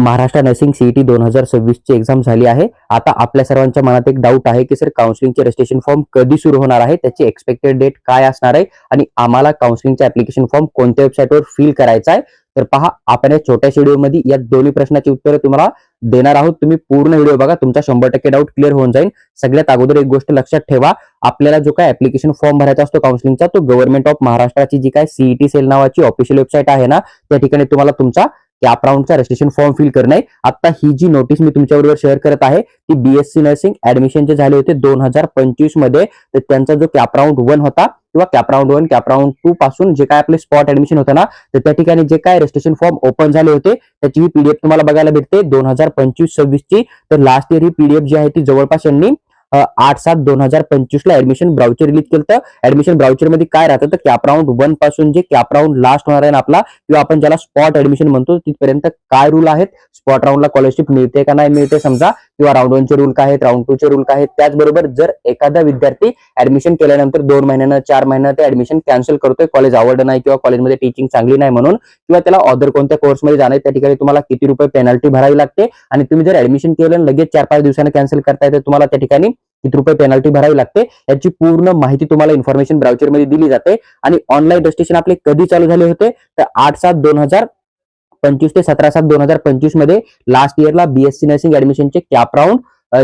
Maharashtra nursing CET 2026 ची exam झाली आहे. आता आपल्या सर्वांच्या मनात एक डाऊट आहे की सर काउन्सिलिंगचे रजिस्ट्रेशन फॉर्म कधी सुरू होणार आहे, त्याची एक्सपेक्टेड डेट काय असणार आहे आणि आम्हाला काउन्सिलिंगचा ऍप्लिकेशन फॉर्म कोणत्या वेबसाईटवर फिल करायचा आहे. तर पहा, आपण या छोट्याशा व्हिडिओमध्ये या दोन्ही प्रश्नाची उत्तरे तुम्हाला देणार आहोत. तुम्ही पूर्ण व्हिडिओ बघा, तुमचा 100% डाऊट क्लिअर होऊन जाईल. सगळ्यात अगोदर एक गोष्ट लक्षात ठेवा, आपल्याला जो काय ऍप्लिकेशन फॉर्म भरायचा असतो काउन्सिलिंगचा, तो गव्हर्नमेंट ऑफ महाराष्ट्राची जी काय सीईटी सेल नावाची ऑफिशियल वेबसाईट आहे ना, त्या ठिकाणी तुम्हाला तुमचा कॅप राऊंडचा रजिस्ट्रेशन फॉर्म फिल करणे. आता ही जी नोटीस मी तुमच्याबरोबर शेअर करत आहे ती बीएससी नर्सिंग ऍडमिशन जे झाले होते 2025 मध्ये, तर त्यांचा जो कॅप राऊंड 1 होता किंवा कॅप राऊंड 1 कॅप राऊंड 2 पासून जे काय आपले स्पॉट ऍडमिशन होतं ना, तर त्या ठिकाणी जे काय रजिस्ट्रेशन फॉर्म ओपन झाले होते त्याची ही पीडीएफ तुम्हाला बघायला भेटते 2025-26 ची. तर लास्ट इयर ही पीडीएफ जी आहे ती जवळपास यांनी 8/7/2025 ला ऍडमिशन ब्राउचर रिलीज केलं. ऍडमिशन ब्राउचर मध्ये काय राहतं, तर कॅप राऊंड 1 पासून जे कॅप राऊंड लास्ट होणार आहे ना आपला, किंवा आपण ज्याला स्पॉट ऍडमिशन म्हणतो, तिथपर्यंत काय रूल आहेत, स्पॉट राऊंडला स्कॉलरशिप मिळते का नाही मिळते समजा, किंवा राऊंड 1 चे रूल काय आहेत, राऊंड 2 चे रूल काय आहेत. त्याचबरोबर जर एखादा विद्यार्थी ऍडमिशन केल्यानंतर 2 महिन्यानं 4 महिन्यानं ते ऍडमिशन कॅन्सल करतोय, कॉलेज आवडलं नाही किंवा कॉलेजमध्ये टीचिंग चांगली नाही म्हणून, किंवा त्याला अदर कोणत्या कोर्समध्ये जाणार, त्या ठिकाणी तुम्हाला किती रुपये पेनल्टी भरावी लागते, आणि तुम्ही जर ऍडमिशन केलं लगेच 4-5 दिवसांनी कॅन्सल करताय तर तुम्हाला त्या ठिकाणी किती रुपये पेनल्टी भरावी लागते, याची पूर्ण माहिती तुम्हाला इन्फॉर्मेशन ब्राउचर मध्ये दिली जाते. आणि ऑनलाईन रजिस्ट्रेशन आपले कधी चालू झाले होते, तर 8/7/2025 ते 17/7/2025 मध्ये लास्ट इयरला बीएससी नर्सिंग ऍडमिशनचे कॅप राऊंड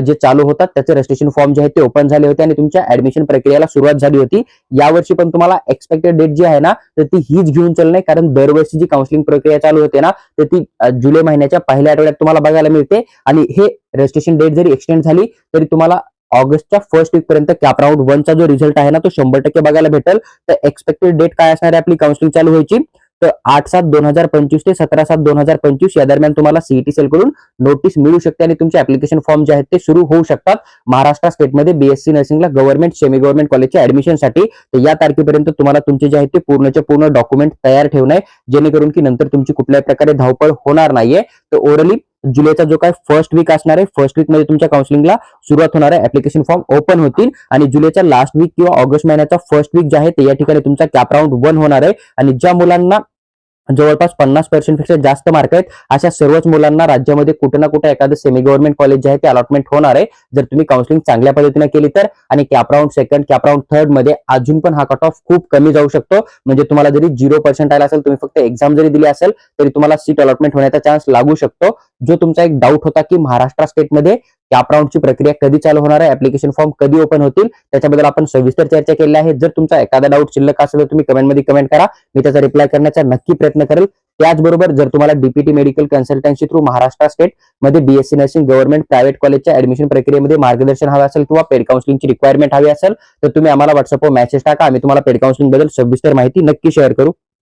जे चालू होतात त्याचे रजिस्ट्रेशन फॉर्म जे आहेत ते ओपन झाले होते आणि तुमच्या ऍडमिशन प्रक्रियेला सुरुवात झाली होती. यावर्षी पण तुम्हाला एक्सपेक्टेड डेट जी आहे ना, तर ती हीच घेऊन चालणे, कारण दरवर्षी जी काउन्सिलिंग प्रक्रिया चालू होते ना, तर ती जुलै महिन्याच्या पहिल्या आठवड्यात तुम्हाला बघायला मिळते. आणि हे रजिस्ट्रेशन डेट जरी एक्सटेंड झाली तरी तुम्हाला ऑगस्टच्या फर्स्ट वीक पर्यंत कॅप राऊंड 1 चा जो रिझल्ट आहे ना, तो 100% बघायला भेटेल. तर एक्सपेक्टेड डेट काय असणार आहे आपली काउन्सिलिंग चालू व्हायची, तर 8/7/2025 ते 17/7/2025 या दरम्यान तुम्हाला सीईटी सेल कडून नोटीस मिळू शकते आणि तुमचे ऍप्लिकेशन फॉर्म जे आहेत ते सुरू होऊ शकतात महाराष्ट्र स्टेटमध्ये बीएससी नर्सिंगला गव्हर्नमेंट सेमी गव्हर्नमेंट कॉलेजच्या ऍडमिशनसाठी. तर या तारखेपर्यंत तुम्हाला तुमचे जे आहेत ते पूर्णचे पूर्ण डॉक्युमेंट तयार ठेवणे, जेणेकरून की नंतर तुमची कुठल्याही प्रकारे धावपळ होणार नाहीये. तर ओव्हरऑली जुलैचा जो काय फर्स्ट वीक असणार आहे, फर्स्ट वीक मध्ये तुमच्या काउन्सिलिंगला सुरुवात होणार आहे, ऍप्लिकेशन फॉर्म ओपन होतील, आणि जुलैच्या लास्ट वीक किंवा ऑगस्ट महिन्याचा फर्स्ट वीक जे आहे ते या ठिकाणी तुमचा कॅप राऊंड 1 होणार आहे. आणि ज्या मुलांना जवळपास 50% पेक्षा जास्त मार्क आहेत अशा सर्वच मुलांना राज्यामध्ये कुठे ना कुठे एखादं सेमी गव्हर्नमेंट कॉलेज जे आहे ते अलॉटमेंट होणार आहे, जर तुम्ही काउन्सिलिंग चांगल्या पद्धतीने केली तर. आणि cap round 2nd cap round 3rd मध्ये अजून पण हा कट ऑफ खूप कमी जाऊ शकतो. म्हणजे तुम्हाला जरी 0% आला असेल, तुम्ही फक्त एक्झाम जरी दिली असेल, तरी तुम्हाला सीट अलॉटमेंट होण्याचा चान्स लागू शकतो. जो तुमचा एक डाऊट होता की महाराष्ट्र स्टेटमध्ये कॅप राऊंडची प्रक्रिया कधी चालू होणार आहे, ऍप्लिकेशन फॉर्म कधी ओपन होतील, त्याच्याबद्दल आपण सविस्तर चर्चा केली आहे. जर तुमचा एखादा डाऊट शिल्लक असेल तर तुम्ही कमेंटमध्ये कमेंट करा, मी त्याचा रिप्लाय करण्याचा नक्की प्रयत्न करेल. त्याचबरोबर जर तुम्हाला DPT medical consultancy through Maharashtra state मध्ये बीएससी नर्सिंग गव्हर्नमेंट प्रायव्हेट कॉलेजच्या ऍडमिशन प्रक्रियेमध्ये मार्गदर्शन हवे असेल किंवा पेड काउन्सिलिंगची रिक्वायरमेंट हवी असेल, तर तुम्ही आम्हाला व्हॉट्सअपवर मेसेज टाका, आम्ही तुम्हाला पेड काउन्सिलिंग बद्दल सविस्तर माहिती नक्की शेअर करू.